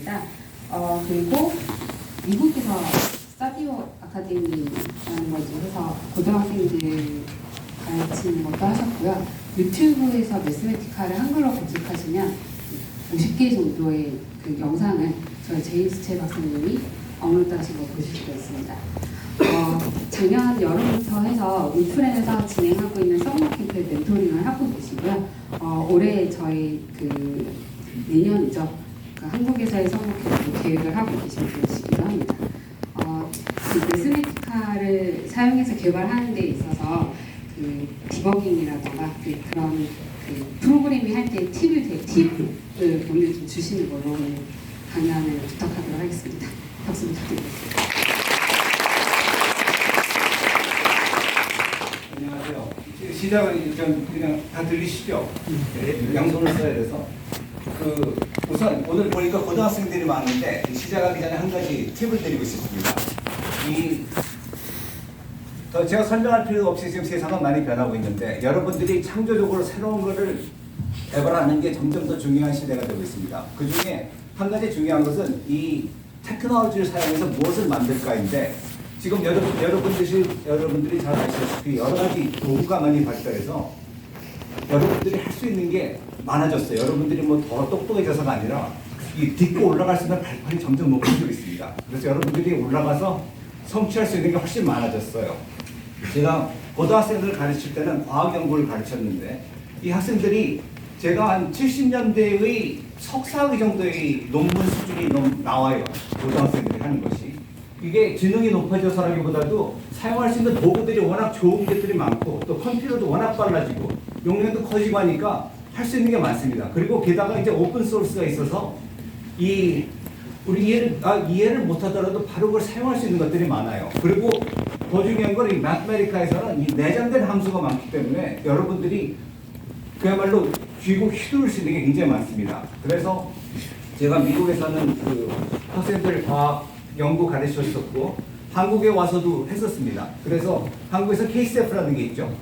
있습니다. 그리고 미국에서 스타디오 아카데미라는 걸 이제 해서 고등학생들 가르치는 것도 하셨고요. 유튜브에서 매스메티카를 한글로 검색하시면 50개 정도의 그 영상을 저희 제임스 체 박사님이 업로드하신 거 보실 수가 있습니다. 작년 여름부터 해서 울프렌에서 진행하고 있는 서머 캠프 멘토링을 하고 계시고요. 올해 저희 그 내년이죠. 그 한국에서의 서머 캠프 계획을 하고 계신 분이시기도 합니다. 그 매스메티카를 사용해서 개발하는 데 있어서 그 디버깅이라던가 그런 그 프로그래밍 할 때 팁을 오늘 좀 주시는 걸로 오늘 강연을 부탁하도록 하겠습니다. 박수 부탁드리겠습니다. 안녕하세요. 시작은 그냥 다 들리시죠? 네, 양손을 써야 돼서. 우선 오늘 보니까 고등학생들이 많은데 시작하기 전에 한 가지 팁을 드리고 싶습니다. 제가 설명할 필요 없이 지금 세상은 많이 변하고 있는데 여러분들이 창조적으로 새로운 것을 개발하는 게 점점 더 중요한 시대가 되고 있습니다. 그 중에 한 가지 중요한 것은 이 테크놀로지를 사용해서 무엇을 만들까인데 지금 여러분들이 잘 아시다시피 여러 가지 도구가 많이 발달해서 여러분들이 할 수 있는 게 많아졌어요. 여러분들이 뭐 더 똑똑해져서가 아니라 이 딛고 올라갈 수 있는 발판이 점점 높아지고 있습니다. 그래서 여러분들이 올라가서 성취할 수 있는 게 훨씬 많아졌어요. 제가 고등학생들을 가르칠 때는 과학 연구를 가르쳤는데 이 학생들이 제가 한 70년대의 석사학위 정도의 논문 수준이 나와요. 고등학생들이 하는 것이. 이게 지능이 높아져서라기보다도 사용할 수 있는 도구들이 워낙 좋은 것들이 많고 또 컴퓨터도 워낙 빨라지고 용량도 커지고 하니까 할 수 있는 게 많습니다. 그리고 게다가 이제 오픈 소스가 있어서 우리 이해를 못하더라도 바로 그걸 사용할 수 있는 것들이 많아요. 그리고 더 중요한 건 이 매스메티카에서는 이 내장된 함수가 많기 때문에 여러분들이 그야말로 쥐고 휘두를 수 있는 게 굉장히 많습니다. 그래서 제가 미국에서는 그 학생들 과학 연구 가르쳤었고 한국에 와서도 했었습니다. 그래서 한국에서 KCF라는 게 있죠.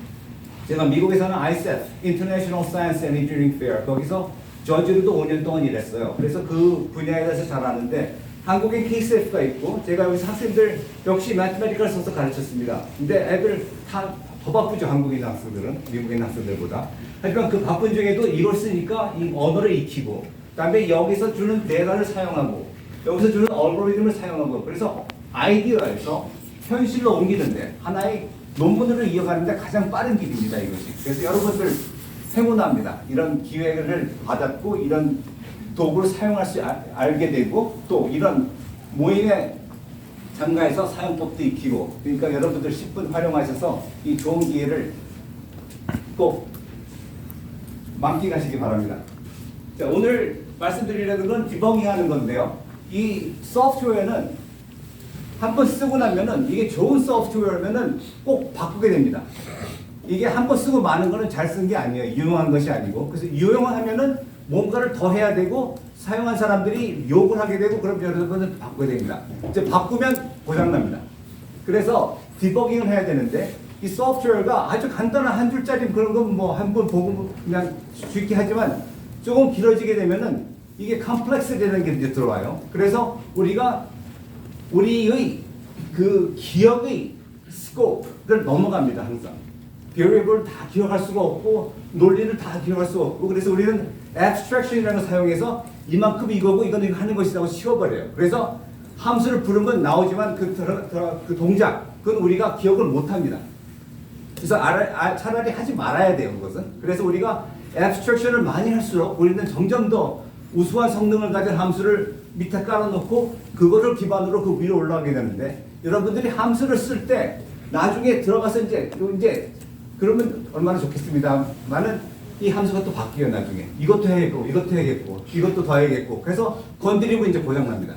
제가 미국에서는 ISEF, International Science and Engineering Fair, 거기서 저지로도 5년 동안 일했어요. 그래서 그 분야에 대해서 잘 아는데 한국엔 KCF가 있고 제가 여기서 학생들 역시 매스메티카를 써서 가르쳤습니다. 근데 애들 다 더 바쁘죠. 한국인 학생들은 미국인 학생들보다. 하지만 그 바쁜 중에도 이걸 쓰니까 이 언어를 익히고 그다음에 여기서 주는 데이터를 사용하고 여기서 주는 알고리즘을 사용하고 그래서 아이디어에서 현실로 옮기는데 하나의 논문으로 이어가는데 가장 빠른 길입니다. 이것이. 그래서 여러분들 행운합니다. 이런 기회를 받았고 이런 도구를 사용할 수 알게 되고 또 이런 모임에 참가해서 사용법도 익히고 그러니까 여러분들 10분 활용하셔서 이 좋은 기회를 꼭 만끽하시기 바랍니다. 자, 오늘 말씀드리려는 건 디버깅 하는 건데요. 이 소프트웨어는 한번 쓰고 나면은 이게 좋은 소프트웨어면은 꼭 바꾸게 됩니다. 이게 한번 쓰고 많은 거는 잘 쓴 게 아니에요. 유용한 것이 아니고. 그래서 유용하면은 뭔가를 더 해야 되고 사용한 사람들이 욕을 하게 되고 그럼 여러분은 바꾸게 됩니다. 이제 바꾸면 고장납니다. 그래서 디버깅을 해야 되는데 이 소프트웨어가 아주 간단한 한 줄짜리 그런 건 뭐 한 번 보고 그냥 쉽게 하지만 조금 길어지게 되면은 이게 컴플렉스 되는 게 이제 들어와요. 그래서 우리의 그 기억의 스코프를 넘어갑니다. 항상. variable을 다 기억할 수가 없고 논리를 다 기억할 수가 없고 그래서 우리는 abstraction이라는 걸 사용해서 이만큼 이거고 이거는 이거 하는 것이라고 치워버려요. 그래서 함수를 부르면 나오지만 그 동작 그건 우리가 기억을 못합니다. 그래서 차라리 하지 말아야 돼요. 그것은. 그래서 우리가 abstraction을 많이 할수록 우리는 점점 더 우수한 성능을 가진 함수를 밑에 깔아놓고 그거를 기반으로 그 위로 올라가게 되는데 여러분들이 함수를 쓸 때 나중에 들어가서 이제 그러면 얼마나 좋겠습니다만은 이 함수가 또 바뀌어요. 나중에 이것도 해야겠고 이것도 해야겠고 이것도 더 해야겠고 그래서 건드리면 이제 고장납니다.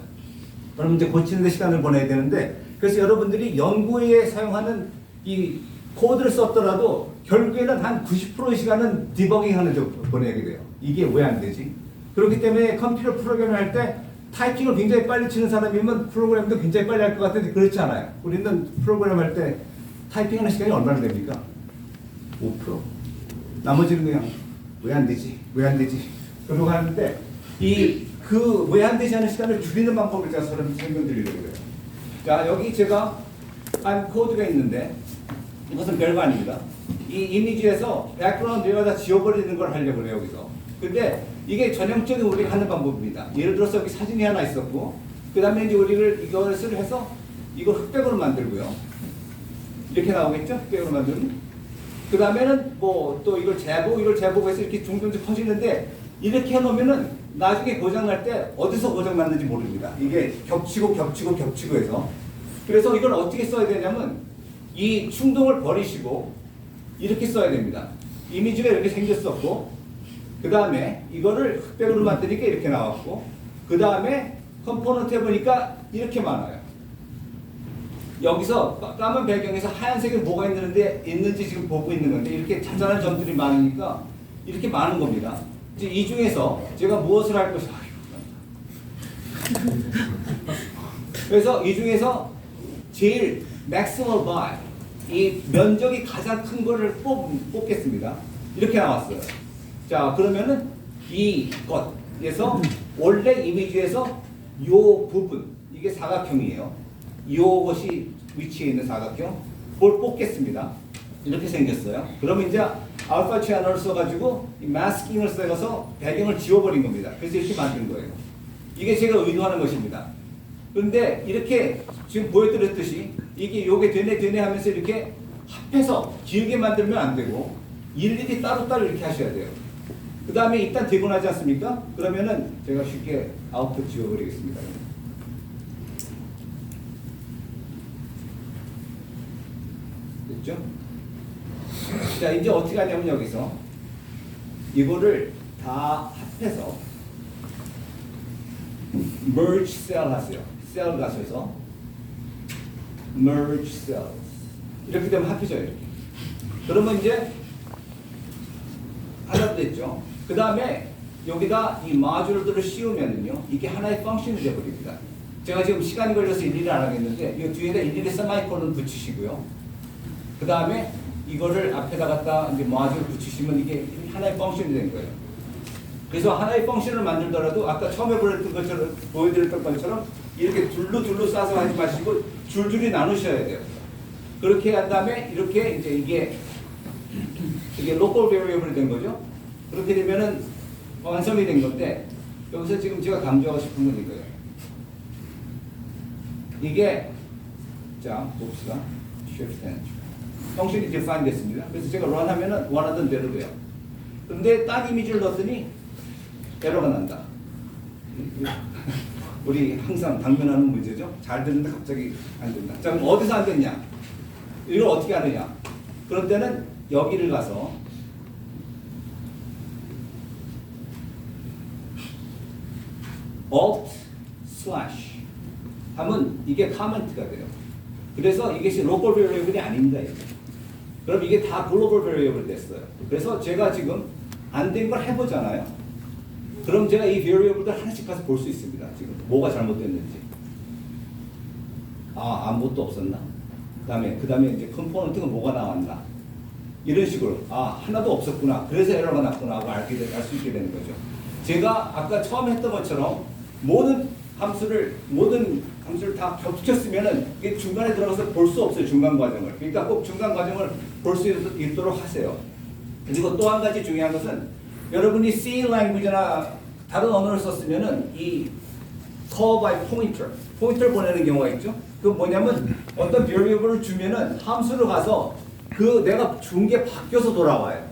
그러면 이제 고치는 데 시간을 보내야 되는데 그래서 여러분들이 연구에 사용하는 이 코드를 썼더라도 결국에는 한 90%의 시간은 디버깅 하는 데 보내게 돼요. 이게 왜 안 되지? 그렇기 때문에 컴퓨터 프로그램을 할 때 타이핑을 굉장히 빨리 치는 사람이면 프로그램도 굉장히 빨리 할 것 같은데 그렇지 않아요. 우리는 프로그램 할 때 타이핑하는 시간이 얼마나 됩니까? 5%. 나머지는 그냥 왜 안 되지? 왜 안 되지? 그러고 하는데 그 외환되지 않은 시간을 줄이는 방법을 제가 설명드리려고요. 자, 여기 제가 한 코드가 있는데 이것은 별거 아닙니다. 이 이미지에서 백그라운드 레이어를 다 지워버리는 걸 하려고 해요, 여기서. 근데 이게 전형적인 우리가 하는 방법입니다. 예를 들어서 여기 사진이 하나 있었고, 그 다음에 이제 우리를 이것을 해서 이걸 흑백으로 만들고요. 이렇게 나오겠죠? 흑백으로 만들면. 그 다음에는 뭐 또 이걸 재보고 해서 이렇게 중점적 커지는데, 이렇게 해놓으면은 나중에 고장날 때 어디서 고장났는지 모릅니다. 이게 겹치고 해서. 그래서 이걸 어떻게 써야 되냐면, 이 충동을 버리시고 이렇게 써야 됩니다. 이미지가 이렇게 생겼었고, 그 다음에 이거를 흑백으로 만드니까 이렇게 나왔고, 그 다음에 컴포넌트 해보니까 이렇게 많아요. 여기서 까만 배경에서 하얀색에 뭐가 있는지 지금 보고 있는 건데, 이렇게 자잘한 점들이 많으니까 이렇게 많은 겁니다. 이제 이 중에서 제가 무엇을 할 것이, 그래서 이 중에서 제일 maximum by, 이 면적이 가장 큰 거를 뽑겠습니다. 이렇게 나왔어요. 자, 그러면은 이것에서 원래 이미지에서 요 부분, 이게 사각형이에요. 요것이 위치해 있는 사각형, 그걸 뽑겠습니다. 이렇게 생겼어요. 그러면 이제 알파 채널을 써가지고 이 마스킹을 써서 배경을 지워버린 겁니다. 그래서 이렇게 만든 거예요. 이게 제가 의도하는 것입니다. 그런데 이렇게 지금 보여드렸듯이 이게 요게 되네 하면서 이렇게 합해서 길게 만들면 안 되고 일일이 따로따로 이렇게 하셔야 돼요. 그 다음에 일단 되고 나지 않습니까? 그러면은 제가 쉽게 아웃풋 지워버리겠습니다. 됐죠? 자, 이제 어떻게 하냐면 여기서 이거를 다 합해서 merge cell 하세요. 셀 가셔서 merge cells 이렇게 되면 합해져요. 이렇게. 그러면 이제 하나 됐죠. 그 다음에 여기다 이 마듈들을 씌우면은요, 이게 하나의 펑션이 되어버립니다. 제가 지금 시간이 걸려서 일일이 안 하겠는데, 이 뒤에다 일일이 세마이콜론 붙이시고요. 그 다음에 이거를 앞에다 갖다 이제 마듈 붙이시면 이게 하나의 펑션이 된 거예요. 그래서 하나의 펑션을 만들더라도 아까 처음에 보여드렸던 것처럼 이렇게 둘로 싸서 하지 마시고 줄줄이 나누셔야 돼요. 그렇게 한 다음에 이렇게 이제 이게 로컬 베리어블이 된 거죠. 그렇게 되면은 완성이 된 건데, 여기서 지금 제가 강조하고 싶은 건 이거예요. 이게 자 봅시다. shift and 펑션이 define 됐습니다. 그래서 제가 run 하면은 원하던 대로 돼요. 근데 딱 이미지를 넣었더니 에러가 난다. 우리 항상 당면하는 문제죠. 잘 되는데 갑자기 안 된다. 자, 그럼 어디서 안 됐냐? 이걸 어떻게 하느냐? 그럴 때는 여기를 가서 Alt// 하면 이게 카멘트가 돼요. 그래서 이것이 로컬 베리어블이 아닙니다. 이게. 그럼 이게 다 글로벌 베리어블이 됐어요. 그래서 제가 지금 안 된 걸 해보잖아요. 그럼 제가 이 베리어블들 하나씩 가서 볼 수 있습니다. 지금 뭐가 잘못됐는지. 아, 아무것도 없었나? 그 다음에 이제 컴포넌트가 뭐가 나왔나? 이런 식으로 하나도 없었구나. 그래서 에러가 났구나 하고 알 수 있게 되는 거죠. 제가 아까 처음 했던 것처럼 모든 함수를 다 겹쳤으면은 이게 중간에 들어가서 볼 수 없어요. 중간 과정을. 그러니까 꼭 중간 과정을 볼 수 있도록 하세요. 그리고 또 한 가지 중요한 것은 여러분이 C language나 다른 언어를 썼으면은 이 call by pointer 보내는 경우가 있죠. 그 뭐냐면 어떤 variable을 주면은 함수로 가서 그 내가 준 게 바뀌어서 돌아와요.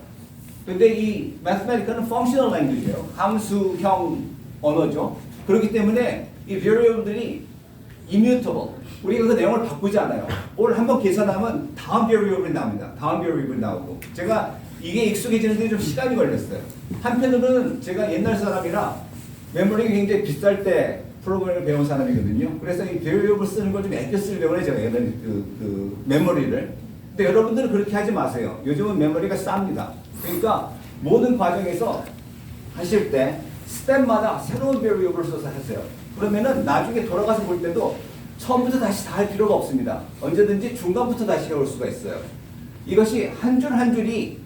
근데 이 mathematical은 functional language예요. 함수형 언어죠. 그렇기 때문에 이 variable들이 immutable. 우리가 그 내용을 바꾸지 않아요. 오늘 한번 계산하면 다음 variable이 나옵니다. 다음 variable이 나오고. 제가 이게 익숙해지는데 좀 시간이 걸렸어요. 한편으로는 제가 옛날 사람이라 메모리가 굉장히 비쌀 때 프로그램을 배운 사람이거든요. 그래서 이 variable 쓰는 걸 좀 아껴 쓰려고 해요. 제가 옛날 그 메모리를. 근데 여러분들은 그렇게 하지 마세요. 요즘은 메모리가 쌉니다. 그러니까 모든 과정에서 하실 때 스텝마다 새로운 variable을 써서 하세요. 그러면은 나중에 돌아가서 볼 때도 처음부터 다시 다 할 필요가 없습니다. 언제든지 중간부터 다시 해올 수가 있어요. 이것이 한 줄 한 줄이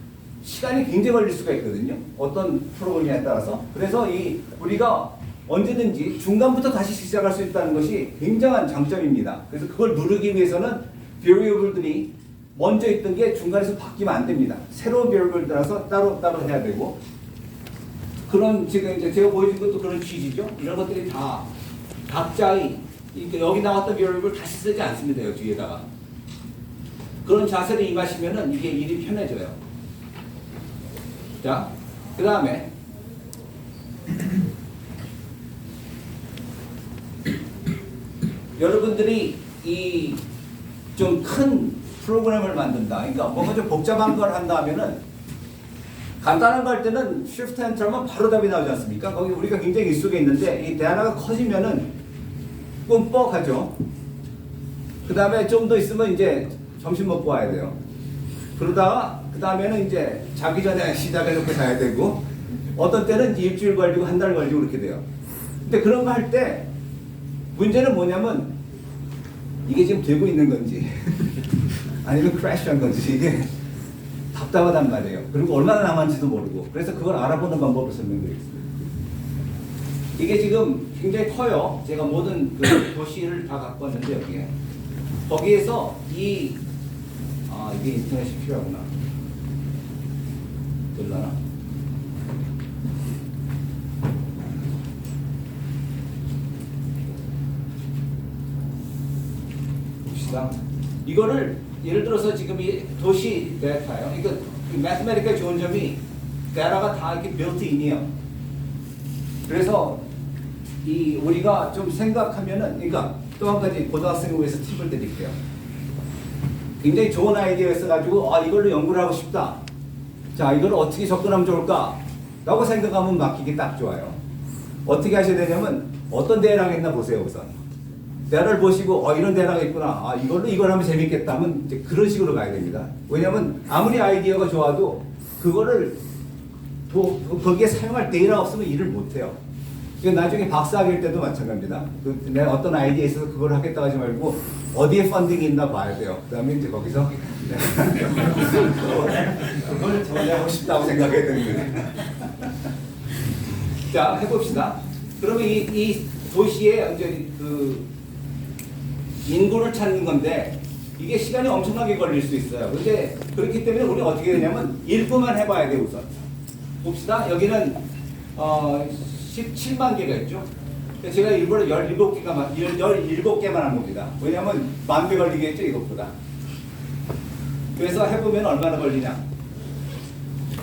시간이 굉장히 걸릴 수가 있거든요. 어떤 프로그램에 따라서. 그래서 우리가 언제든지 중간부터 다시 시작할 수 있다는 것이 굉장한 장점입니다. 그래서 그걸 누르기 위해서는 variable들이 먼저 있던 게 중간에서 바뀌면 안 됩니다. 새로운 variable 따라서 따로 해야 되고, 그런 지금 이제 제가 보여준 것도 그런 취지죠. 이런 것들이 다 각자의 여기 나왔던 variable 다시 쓰지 않습니다. 여기 뒤에다가 그런 자세를 임하시면은 이게 일이 편해져요. 자, 그 다음에 여러분들이 이 좀 큰 프로그램을 만든다. 그러니까 뭔가 좀 복잡한 걸 한다면은 간단한 거 할 때는 Shift Enter만 바로 답이 나오지 않습니까? 거기 우리가 굉장히 익숙해 있는데 이 대하나가 커지면은 끔뻑하죠. 그 다음에 좀 더 있으면 이제 점심 먹고 와야 돼요. 그러다가 그 다음에는 이제 자기 전에 시작해놓고 자야 되고, 어떤 때는 일주일 걸리고 한 달 걸리고 그렇게 돼요. 근데 그런 거 할 때 문제는 뭐냐면 이게 지금 되고 있는 건지 아니면 크래시한 건지 이게 답답하단 말이에요. 그리고 얼마나 남았는지도 모르고. 그래서 그걸 알아보는 방법을 설명드리겠습니다. 이게 지금 굉장히 커요. 제가 모든 그 도시를 다 갖고 왔는데 여기에 거기에서 이게 인터넷이 필요하구나. 될라나? 봅시다. 이거를 예를 들어서 지금 이 도시 데이터예요. 이거 매스메리카의 좋은 점이 데이터가 다 이렇게 빌트인이에요. 그래서 이 우리가 좀 생각하면은, 그러니까 또 한 가지 고등학생을 위해서 팁을 드릴게요. 굉장히 좋은 아이디어가 있어가지고 이걸로 연구를 하고 싶다. 자, 이걸 어떻게 접근하면 좋을까? 라고 생각하면 맡기기 딱 좋아요. 어떻게 하셔야 되냐면 어떤 대회랑 했나 보세요. 우선 대회를 보시고 이런 대회랑 있구나. 이걸로 이걸 하면 재밌겠다 하면 이제 그런 식으로 가야 됩니다. 왜냐면 아무리 아이디어가 좋아도 그거를 거기에 사용할 데이터가 없으면 일을 못해요. 그러니까 나중에 박사학위일 때도 마찬가지입니다. 내가 어떤 아이디어에 있어서 그걸 하겠다고 하지 말고 어디에 펀딩이 있나 봐야 돼요. 그 다음에 이제 거기서 그걸 정리하고 싶다고 생각해야 되는 거예요. 자, 해봅시다. 그러면 이 도시에 이제 그 인구를 찾는 건데 이게 시간이 엄청나게 걸릴 수 있어요. 근데 그렇기 때문에 우리 어떻게 되냐면 일부만 해봐야 돼요. 우선 봅시다. 여기는 17만 개가 있죠. 제가 일부러 17개만 한 겁니다. 왜냐하면 10,000배 걸리겠죠, 이것보다. 그래서 해보면 얼마나 걸리냐.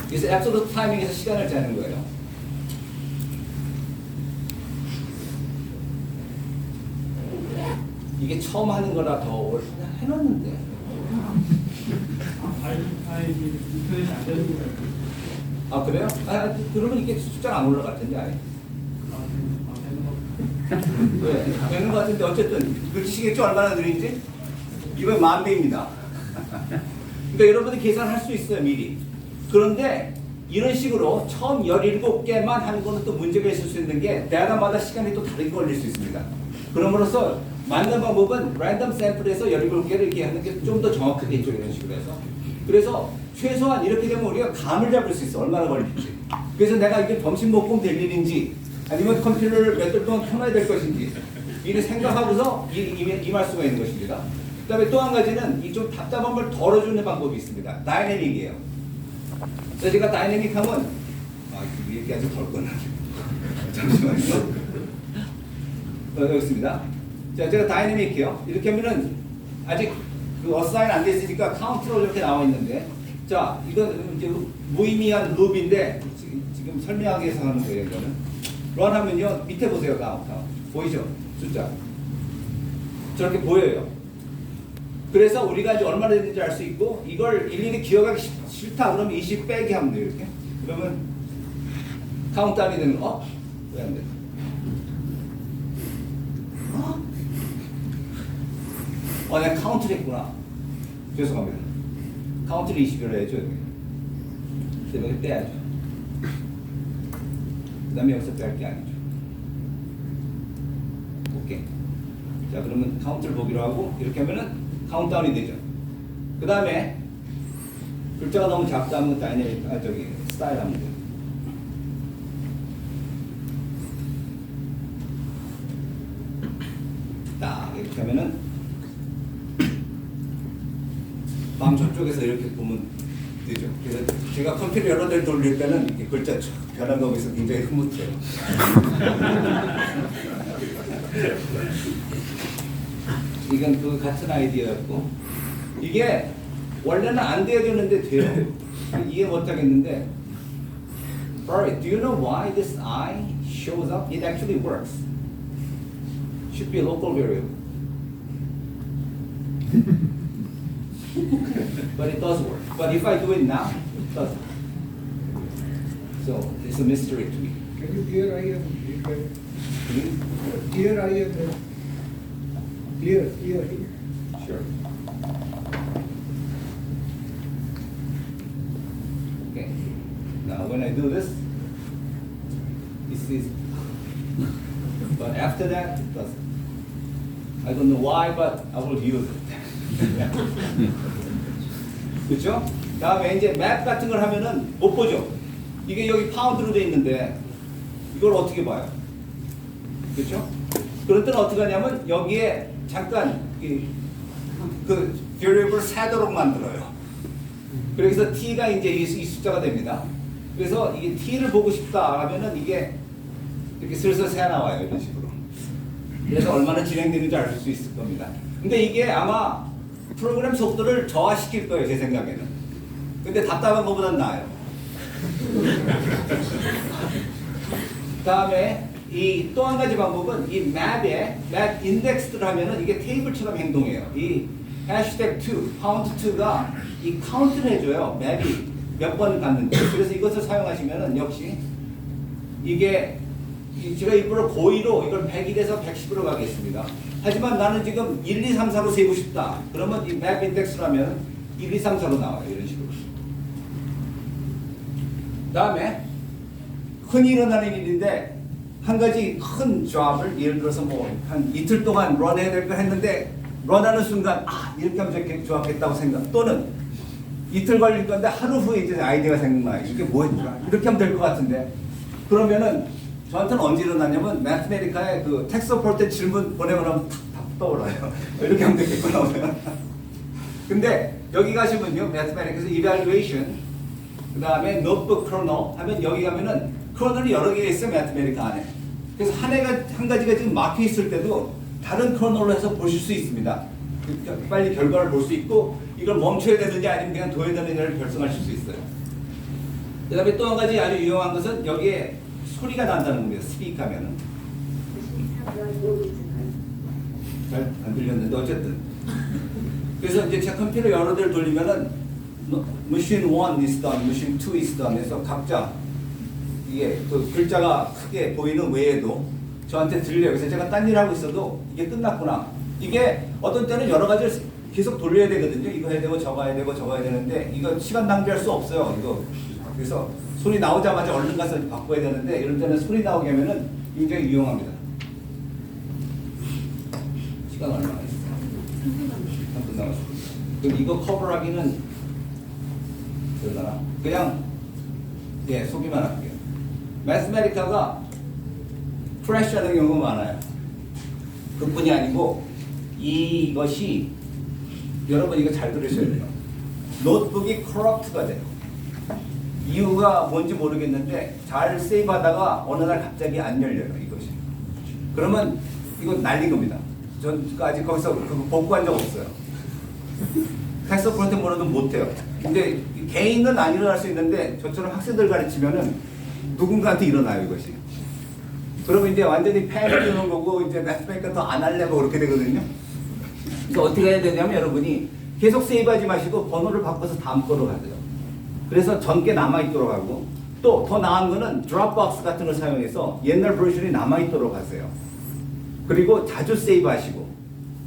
그래서 absolute 타이밍에서 시간을 재는 거예요. 이게 처음 하는 거라 더 해놨는데. 인터넷이 안 되는 거예요. 그래요? 그러면 이게 숫자가 안 올라갈 텐데, 아예. 네, 되는 것 같은데 어쨌든 느끼시겠죠? 얼마나 느린지? 이건 10,000배입니다. 그러니까 여러분이 계산할 수 있어요, 미리. 그런데 이런 식으로 처음 17개만 하는 거는 또 문제가 있을 수 있는 게 데이터마다 시간이 또 다르게 걸릴 수 있습니다. 그럼으로써 맞는 방법은 랜덤 샘플에서 17개를 이렇게 하는 게 좀 더 정확하게 있죠, 이런 식으로 해서. 그래서 최소한 이렇게 되면 우리가 감을 잡을 수 있어, 얼마나 걸릴지. 그래서 내가 이게 점심 먹고 될 일인지 아니면 컴퓨터를 몇 달 동안 켜놔야 될 것인지 미리 생각하고서 임할 수가 있는 것입니다. 그 다음에 또 한 가지는 이 좀 답답한 걸 덜어주는 방법이 있습니다. 다이내믹이에요. 그래서 제가 다이내믹 하면 이게 아주 덜 거나 잠시만요. 여기 있습니다. 자, 제가 다이내믹 해요. 이렇게 하면은 아직 그 어사인 안 돼 있으니까 카운트로 이렇게 나와 있는데, 자, 이건 이제 무의미한 룹인데 지금 설명하기 위해서 하는 거예요. 이거는 런 하면요, 밑에 보세요. 카운트 보이죠? 숫자 저렇게 보여요. 그래서 우리가 이제 얼마나 됐는지 알 수 있고, 이걸 일일이 기억하기 싫다 그러면 20 빼기 하면 돼요. 이렇게 그러면 카운트다운이 되는 거. 왜 안 돼? 내가 카운트를 했구나. 죄송합니다. 카운트를 20으로 해야죠. 여기. 여기 빼야죠. 그 다음에 여기서 뺄 게 아니죠. 오케이. 자, 그러면 카운트를 보기로 하고, 이렇게 하면은 카운트다운이 되죠. 그 다음에 글자가 너무 작다 하면 스타일 하면 돼요. 이렇게 하면은 방 저쪽에서 이렇게 보면 되죠. 그래서 제가 컴퓨터 여러 대를 돌릴 때는 이렇게 글자 쫙 변한 거 보면서 굉장히 흐뭇해요. 이건 그 같은 아이디어였고 이게 원래는 안 돼야 되는데 돼요. 이해 못 하겠는데 Alright, do you know why this I shows up? It actually works. Should be a local variable. But it does work. But if I do it now, it doesn't. So it's a mystery to me. Can you clear eye and Hmm? clear eye and clear here? Sure. Okay. Now when I do this, it sees. But after that, it doesn't. I don't know why, but I will use it. 그렇죠? 다음에 이제 맵 같은 걸 하면은 못 보죠. 이게 여기 파운드로 돼 있는데 이걸 어떻게 봐요? 그렇죠? 그럴 때는 어떻게 하냐면 여기에 잠깐 그 variable 세도록 만들어요. 그래서 t가 이제 이 숫자가 됩니다. 그래서 이게 t를 보고 싶다 하면은 이게 이렇게 슬슬 새 나와요. 이런 식으로. 그래서 얼마나 진행되는지 알 수 있을 겁니다. 근데 이게 아마 프로그램 속도를 저하시킬 거예요. 제 생각에는. 근데 답답한 것보단 나아요. 다음에 이 또 한 가지 방법은 이 맵에 맵 인덱스를 하면은 이게 테이블처럼 행동해요. 이 해시태그 2, 카운트 2가 이 카운트를 해줘요. 맵이 몇 번 갔는지. 그래서 이것을 사용하시면은 역시 이게 제가 일부러 고의로 이걸 101에서 110으로 가겠습니다. 하지만 나는 지금 1, 2, 3, 4로 세고 싶다. 그러면 이 맵 인덱스로 하면 1, 2, 3, 4로 나와요. 이런 식으로. 다음에 흔히 일어나는 일인데 한 가지 큰 잡을 예를 들어서 뭐 한 이틀 동안 런해야 될 거 했는데 런하는 순간 이렇게 하면 좋았겠다고 생각 또는 이틀 걸릴 건데 하루 후에 이제 아이디어가 생각나요. 이게 뭐였더라? 이렇게 하면 될 것 같은데 그러면은 저한테는 언제 일어나냐면 매스메리카에 그 텍스트 볼 때 질문 보내고 나면 탁 떠올라요. 이렇게 하면 되겠구나 오면. 근데 여기 가시면요 매스메리카에서 evaluation 그 다음에 노트북 크로노 하면 여기 가면은 크로노는 여러 개가 있어요 매스메리카 안에. 그래서 한 가지가 지금 막혀 있을 때도 다른 크로노로 해서 보실 수 있습니다. 빨리 결과를 볼 수 있고 이걸 멈춰야 되는지 아니면 그냥 둬야 되느냐를 결정하실 수 있어요. 그 다음에 또 한 가지 아주 유용한 것은 여기에 소리가 난다는 겁니다. 스피크 하면은. 잘 안 들렸는데 어쨌든. 그래서 이제 제 컴퓨터 여러 대를 돌리면은 machine 1 is done, machine 2 is done 해서 각자 이게 그 글자가 크게 보이는 외에도 저한테 들려요. 그래서 제가 딴 일 하고 있어도 이게 끝났구나. 이게 어떤 때는 여러 가지를 계속 돌려야 되거든요. 이거 해야 되고 저거 해야 되고 저거 해야 되는데 이거 시간 낭비할 수 없어요. 이거 그래서 소리 나오자마자 얼른 가서 바꿔야 되는데 이럴 때는 소리 나오게 하면은 굉장히 유용합니다. 시간 얼마나 있어요? 3분 남았습니다. 그럼 이거 커버하기는 되려나? 그냥 소개만 할게요. 매스메리카가 크래시하는 경우가 많아요. 그뿐이 아니고 이것이 여러분 이거 잘 들으셔야 돼요. 노트북이 corrupt가 돼요. 이유가 뭔지 모르겠는데 잘 세이브하다가 어느 날 갑자기 안 열려요. 이것이. 그러면 이거 날린 겁니다. 전 아직 거기서 그거 복구한 적 없어요. 텍스트 프론트 모노는 못해요. 근데 개인은 안 일어날 수 있는데 저처럼 학생들 가르치면은 누군가한테 일어나요 이것이. 그러면 이제 완전히 패닉이 오는 거고 이제 매스메이커 더 안 하려고 그렇게 되거든요. 그래서 어떻게 해야 되냐면 여러분이 계속 세이브하지 마시고 번호를 바꿔서 다음 거로 가세요. 그래서 전게 남아있도록 하고 또 더 나은 거는 드롭박스 같은 걸 사용해서 옛날 버전이 남아있도록 하세요. 그리고 자주 세이브 하시고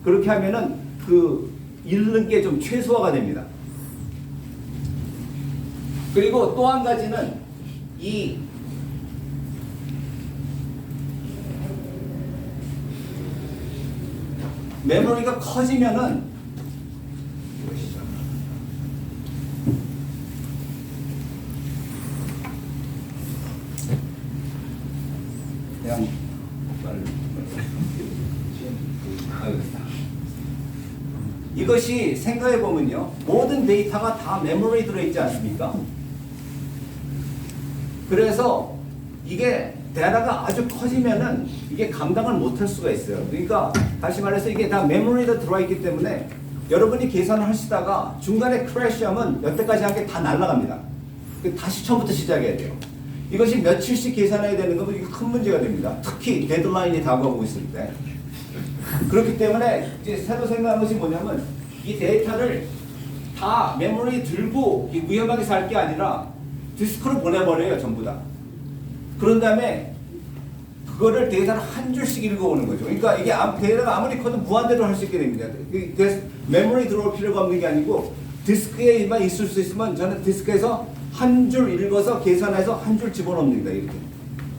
그렇게 하면은 그 잃는 게 좀 최소화가 됩니다. 그리고 또 한 가지는 이 메모리가 커지면은 그냥 알겠다. 이것이 생각해 보면요, 모든 데이터가 다 메모리에 들어있지 않습니까? 그래서 이게 데이터가 아주 커지면은 이게 감당을 못할 수가 있어요. 그러니까 다시 말해서 이게 다 메모리에 들어와 있기 때문에 여러분이 계산을 하시다가 중간에 크래시하면 여태까지 한 게 다 날아갑니다. 다시 처음부터 시작해야 돼요. 이것이 며칠씩 계산해야 되는 거면 이게 큰 문제가 됩니다. 특히 데드라인이 다가오고 있을 때. 그렇기 때문에 이제 새로 생각한 것이 뭐냐면 이 데이터를 다 메모리에 들고 위험하게 살 게 아니라 디스크로 보내버려요, 전부 다. 그런 다음에 그거를 데이터를 한 줄씩 읽어오는 거죠. 그러니까 이게 데이터가 아무리 커도 무한대로 할 수 있게 됩니다. 메모리 들어올 필요가 없는 게 아니고 디스크에만 있을 수 있으면 저는 디스크에서 한 줄 읽어서 계산해서 한 줄 집어넣습니다. 이렇게.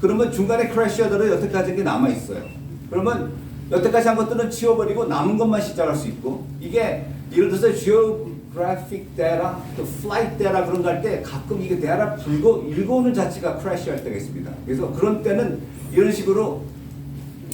그러면 중간에 크래시하더라도 여태까지 게 남아 있어요. 그러면 여태까지 한 것들은 지워버리고 남은 것만 시작할 수 있고, 이게 예를 들어서 geographic data, 또 flight data 그런 거 할 때 가끔 이게 데이터를 불고 읽어오는 자체가 크래시할 때가 있습니다. 그래서 그런 때는 이런 식으로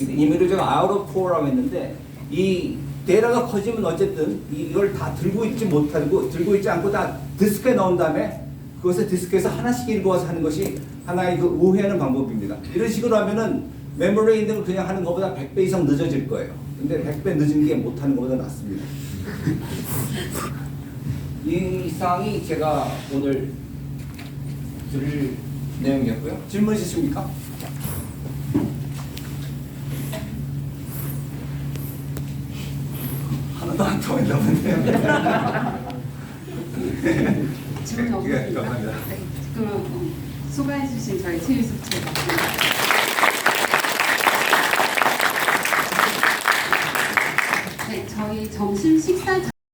임의로 제가 out of pore라고 했는데, 이 데이터가 커지면 어쨌든 이걸 다 들고 있지 못하고 들고 있지 않고 다 디스크에 넣은 다음에 그것을 디스크에서 하나씩 읽어와서 하는 것이 하나의 그 우회하는 방법입니다. 이런 식으로 하면은 메모리에 있는 걸 그냥 하는 것보다 100배 이상 늦어질 거예요. 근데 100배 늦은 게 못하는 것보다 낫습니다. 이 이상이 제가 오늘 드릴 내용이었고요. 질문 있으십니까? 하나도 안 통했나 본데요. 질문 예, 없으십니까? 감사합니다. 네, 그럼 수고해주신 저희 최유숙 씨. 네, 저희 점심 식사